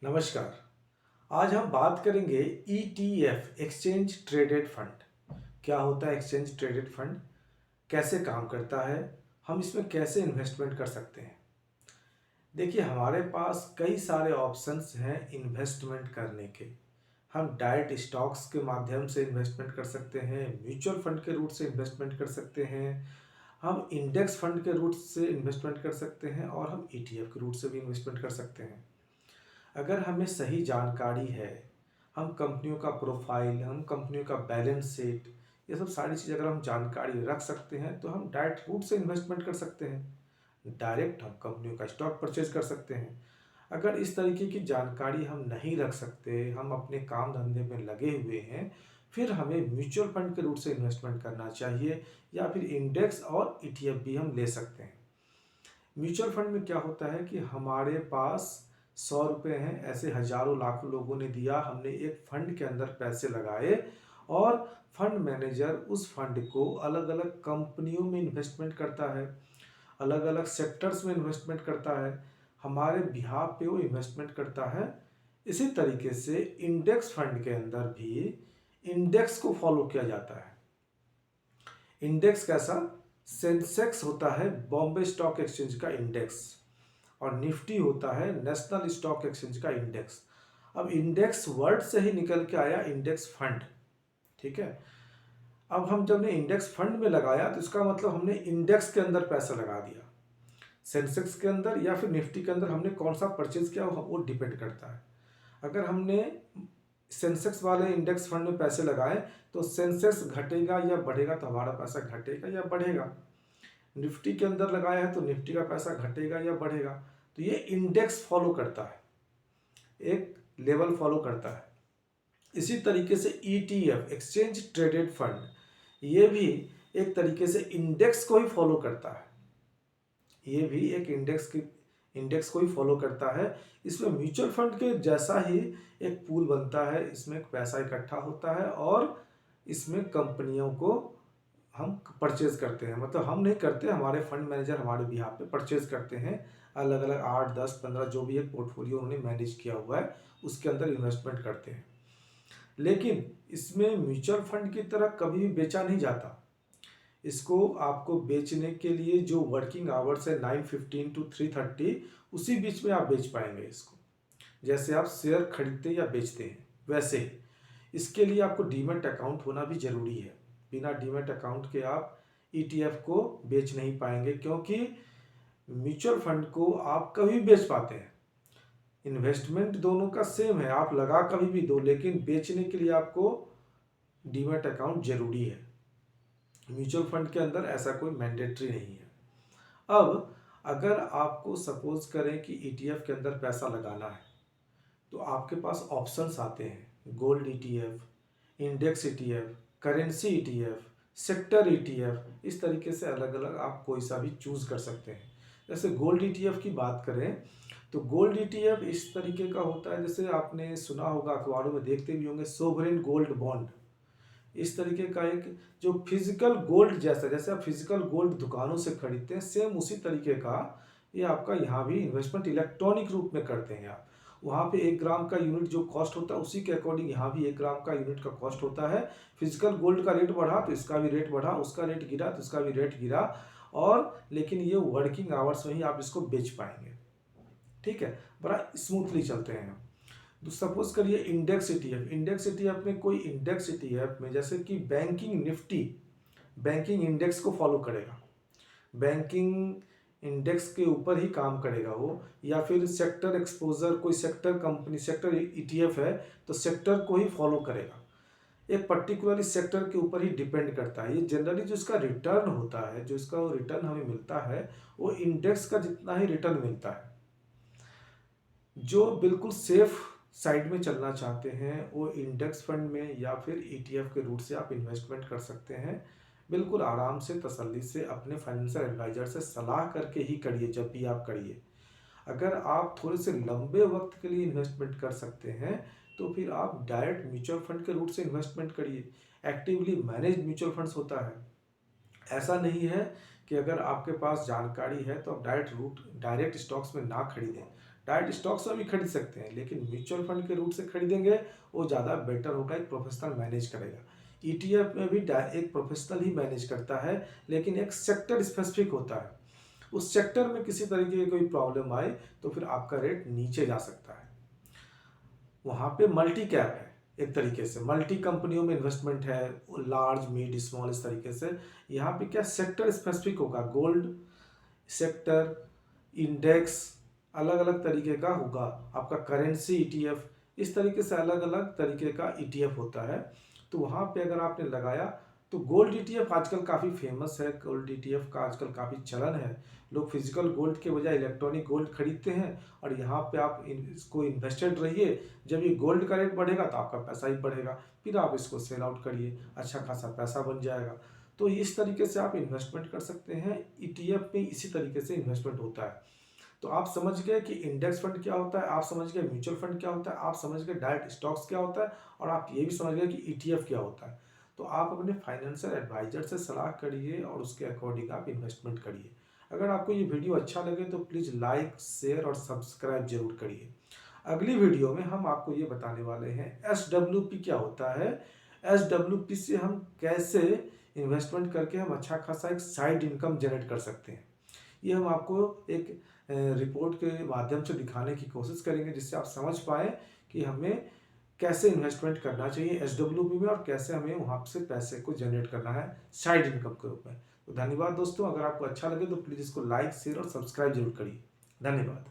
नमस्कार। आज हम बात करेंगे ईटीएफ, एक्सचेंज ट्रेडेड फंड। क्या होता है एक्सचेंज ट्रेडेड फंड, कैसे काम करता है, हम इसमें कैसे इन्वेस्टमेंट कर सकते हैं। देखिए, हमारे पास कई सारे ऑप्शंस हैं इन्वेस्टमेंट करने के। हम डायरेक्ट स्टॉक्स के माध्यम से इन्वेस्टमेंट कर सकते हैं, म्यूचुअल फंड के रूट से इन्वेस्टमेंट कर सकते हैं, हम इंडेक्स फंड के रूट से इन्वेस्टमेंट कर सकते हैं और हम ईटीएफ के रूट से भी इन्वेस्टमेंट कर सकते हैं। अगर हमें सही जानकारी है, हम कंपनियों का प्रोफाइल, हम कंपनियों का बैलेंस शीट, ये सब सारी चीज़ अगर हम जानकारी रख सकते हैं तो हम डायरेक्ट रूट से इन्वेस्टमेंट कर सकते हैं। डायरेक्ट हम कंपनियों का स्टॉक परचेज कर सकते हैं। अगर इस तरीके की जानकारी हम नहीं रख सकते, हम अपने काम धंधे में लगे हुए हैं, फिर हमें म्यूचुअल फंड के रूट से इन्वेस्टमेंट करना चाहिए या फिर इंडेक्स और ईटीएफ भी हम ले सकते हैं। म्यूचुअल फंड में क्या होता है कि हमारे पास 100 रुपये हैं, ऐसे हजारों लाखों लोगों ने दिया, हमने एक फंड के अंदर पैसे लगाए और फंड मैनेजर उस फंड को अलग अलग कंपनियों में इन्वेस्टमेंट करता है, अलग अलग सेक्टर्स में इन्वेस्टमेंट करता है, हमारे बिहाफ पे वो इन्वेस्टमेंट करता है। इसी तरीके से इंडेक्स फंड के अंदर भी इंडेक्स को फॉलो किया जाता है। इंडेक्स कैसा? सेंसेक्स होता है बॉम्बे स्टॉक एक्सचेंज का इंडेक्स और निफ्टी होता है नेशनल स्टॉक एक्सचेंज का इंडेक्स। अब इंडेक्स वर्ड से ही निकल के आया इंडेक्स फंड। ठीक है। अब हम जब ने इंडेक्स फंड में लगाया तो इसका मतलब हमने इंडेक्स के अंदर पैसा लगा दिया। सेंसेक्स के अंदर या फिर निफ्टी के अंदर हमने कौन सा परचेज किया वो डिपेंड करता है। अगर हमने सेंसेक्स वाले इंडेक्स फंड में पैसे लगाए तो सेंसेक्स घटेगा या बढ़ेगा तो हमारा पैसा घटेगा या बढ़ेगा। निफ्टी के अंदर लगाया है तो निफ्टी का पैसा घटेगा या बढ़ेगा। तो ये इंडेक्स फॉलो करता है, एक लेवल फॉलो करता है। इसी तरीके से ईटीएफ, एक्सचेंज ट्रेडेड फंड, ये भी एक तरीके से इंडेक्स को ही फॉलो करता है। ये भी एक इंडेक्स को ही फॉलो करता है। इसमें म्यूचुअल फंड के जैसा ही एक पूल बनता है, इसमें पैसा इकट्ठा होता है और इसमें कंपनियों को हम परचेज करते हैं। मतलब हम नहीं करते, हमारे फंड मैनेजर हमारे बिहाफ पे परचेज करते हैं। अलग अलग 8, 10, 15 जो भी एक पोर्टफोलियो उन्होंने मैनेज किया हुआ है उसके अंदर इन्वेस्टमेंट करते हैं। लेकिन इसमें म्यूचुअल फंड की तरह कभी भी बेचा नहीं जाता। इसको आपको बेचने के लिए जो वर्किंग आवर्स है 9:15 to 3:30, उसी बीच में आप बेच पाएंगे इसको। जैसे आप शेयर खरीदते या बेचते हैं वैसे ही इसके लिए आपको डीमैट अकाउंट होना भी जरूरी है। बिना डीमैट अकाउंट के आप ईटीएफ को बेच नहीं पाएंगे, क्योंकि म्यूचुअल फंड को आप कभी बेच पाते हैं। इन्वेस्टमेंट दोनों का सेम है, आप लगा कभी भी दो, लेकिन बेचने के लिए आपको डीमैट अकाउंट जरूरी है। म्यूचुअल फंड के अंदर ऐसा कोई मैंडेटरी नहीं है। अब अगर आपको सपोज करें कि ईटीएफ के अंदर पैसा लगाना है तो आपके पास ऑप्शंस आते हैं, gold ETF, index ETF, currency ETF, sector ETF. इस तरीके से अलग अलग आप कोई सा भी चूज कर सकते हैं। जैसे गोल्ड ईटीएफ की बात करें तो गोल्ड ईटीएफ इस तरीके का होता है, जैसे आपने सुना होगा, अखबारों में देखते भी होंगे, सोवरेन गोल्ड बॉन्ड। इस तरीके का एक जो फिजिकल गोल्ड जैसा, जैसे आप फिजिकल गोल्ड दुकानों से खरीदते हैं, सेम उसी तरीके का ये आपका यहाँ भी इन्वेस्टमेंट इलेक्ट्रॉनिक रूप में करते हैं आप। वहाँ पे 1 ग्राम का यूनिट जो कॉस्ट होता है उसी के अकॉर्डिंग यहाँ भी 1 ग्राम का यूनिट का कॉस्ट होता है। फिजिकल गोल्ड का रेट बढ़ा तो इसका भी रेट बढ़ा, उसका रेट गिरा तो इसका भी रेट गिरा। और लेकिन ये वर्किंग आवर्स में ही आप इसको बेच पाएंगे। ठीक है, बड़ा स्मूथली चलते हैं। तो सपोज करिए इंडेक्स ईटीएफ, इंडेक्स ईटीएफ में कोई इंडेक्स ईटीएफ में जैसे कि बैंकिंग निफ्टी बैंकिंग इंडेक्स को फॉलो करेगा, बैंकिंग इंडेक्स के ऊपर ही काम करेगा वो, या फिर सेक्टर एक्सपोजर, कोई सेक्टर कंपनी, सेक्टर ईटीएफ है तो सेक्टर को ही फॉलो करेगा, एक पर्टिकुलर सेक्टर के ऊपर ही डिपेंड करता है। ये जनरली जो इसका रिटर्न होता है, जो इसका रिटर्न हमें मिलता है वो इंडेक्स का जितना ही रिटर्न मिलता है। जो बिल्कुल सेफ साइड में चलना चाहते हैं वो इंडेक्स फंड में या फिर ईटीएफ के रूट से आप इन्वेस्टमेंट कर सकते हैं। बिल्कुल आराम से, तसल्ली से, अपने फाइनेंशियल एडवाइजर से सलाह करके ही करिए जब भी आप करिए। अगर आप थोड़े से लंबे वक्त के लिए इन्वेस्टमेंट कर सकते हैं तो फिर आप डायरेक्ट म्यूचुअल फंड के रूट से इन्वेस्टमेंट करिए। एक्टिवली मैनेज म्यूचुअल फंड्स होता है। ऐसा नहीं है कि अगर आपके पास जानकारी है तो आप डायरेक्ट स्टॉक्स में ना खरीदें। डायरेक्ट स्टॉक्स में भी खरीद सकते हैं, लेकिन म्यूचुअल फंड के रूट से खरीदेंगे वो ज़्यादा बेटर होगा, एक प्रोफेशनल मैनेज करेगा। ईटीएफ में भी एक प्रोफेशनल ही मैनेज करता है, लेकिन एक सेक्टर स्पेसिफिक होता है। उस सेक्टर में किसी तरीके की कोई प्रॉब्लम आए तो फिर आपका रेट नीचे जा सकता है। वहाँ पे मल्टी कैप है, एक तरीके से मल्टी कंपनियों में इन्वेस्टमेंट है, लार्ज मिड स्मॉल इस तरीके से। यहाँ पे क्या सेक्टर स्पेसिफिक होगा, गोल्ड सेक्टर इंडेक्स अलग अलग तरीके का होगा, आपका करेंसी ईटीएफ, इस तरीके से अलग अलग तरीके का ईटीएफ होता है। तो वहाँ पे अगर आपने लगाया तो गोल्ड ईटीएफ आजकल काफ़ी फेमस है, गोल्ड ईटीएफ का आजकल काफ़ी चलन है। लोग फिजिकल गोल्ड के बजाय इलेक्ट्रॉनिक गोल्ड खरीदते हैं और यहाँ पे आप इसको इन्वेस्टेड रहिए। जब ये गोल्ड का रेट बढ़ेगा तो आपका पैसा ही बढ़ेगा, फिर आप इसको सेल आउट करिए, अच्छा खासा पैसा बन जाएगा। तो इस तरीके से आप इन्वेस्टमेंट कर सकते हैं। ईटीएफ में इसी तरीके से इन्वेस्टमेंट होता है। तो आप समझ गए कि इंडेक्स फंड क्या होता है, आप समझ गए म्यूचुअल फंड क्या होता है, आप समझ गए डायरेक्ट स्टॉक्स क्या होता है, और आप ये भी समझ गए कि ईटीएफ क्या होता है। तो आप अपने फाइनेंशियल एडवाइजर से सलाह करिए और उसके अकॉर्डिंग आप इन्वेस्टमेंट करिए। अगर आपको ये वीडियो अच्छा लगे तो प्लीज़ लाइक शेयर और सब्सक्राइब जरूर करिए। अगली वीडियो में हम आपको ये बताने वाले हैं एसडब्ल्यूपी क्या होता है, एसडब्ल्यूपी से हम कैसे इन्वेस्टमेंट करके हम अच्छा खासा एक साइड इनकम जनरेट कर सकते हैं। ये हम आपको एक रिपोर्ट के माध्यम से दिखाने की कोशिश करेंगे, जिससे आप समझ पाए कि हमें कैसे इन्वेस्टमेंट करना चाहिए एसडब्ल्यूपी में और कैसे हमें वहाँ से पैसे को जनरेट करना है साइड इनकम के रूप में। तो धन्यवाद दोस्तों, अगर आपको अच्छा लगे तो प्लीज़ इसको लाइक शेयर और सब्सक्राइब जरूर करिए। धन्यवाद।